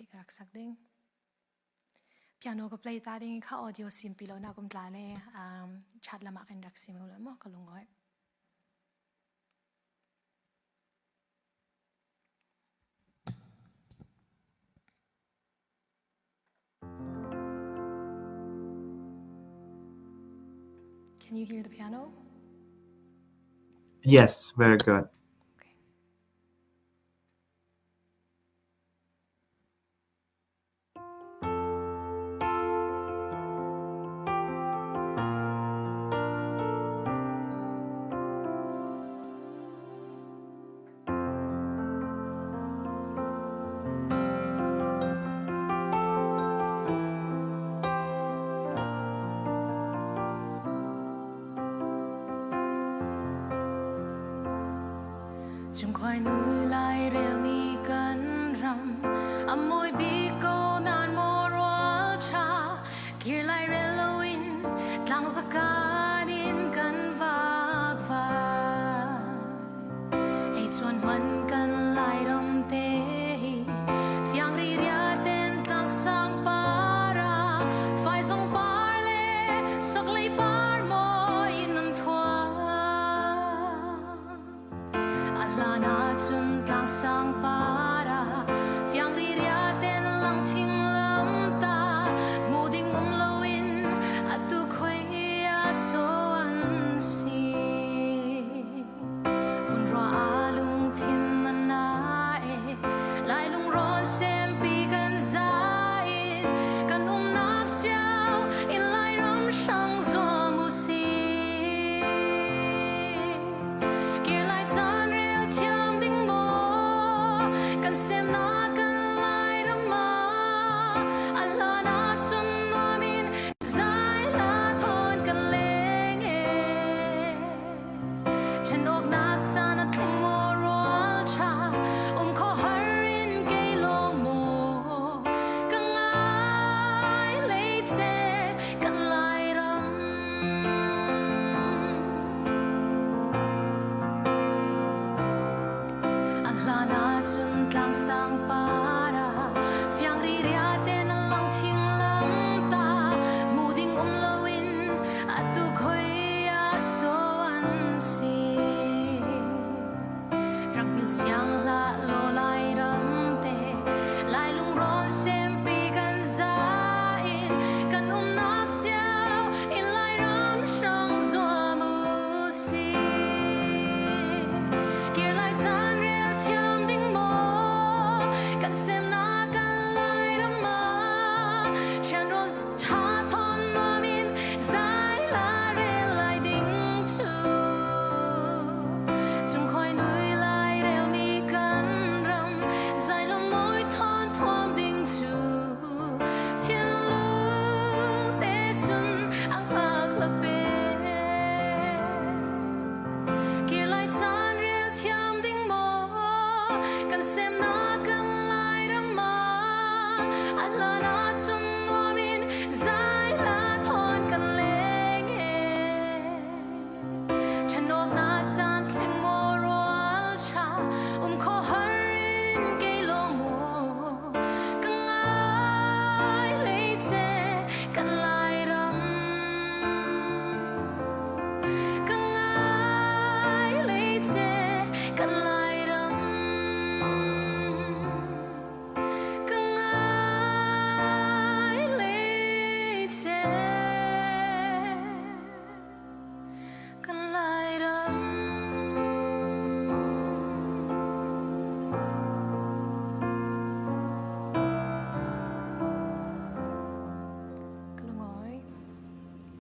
ti karak sak ding piano ka play ta ding kha audio sim pilo na kum tla le chat lama kan rak sim lo mo kalungoi Can you hear the piano? Yes, very good. Chung khoi nuôi lai rel mi kan ram amoi bi ko nan mo roal cha kir lai relowin tlang zakai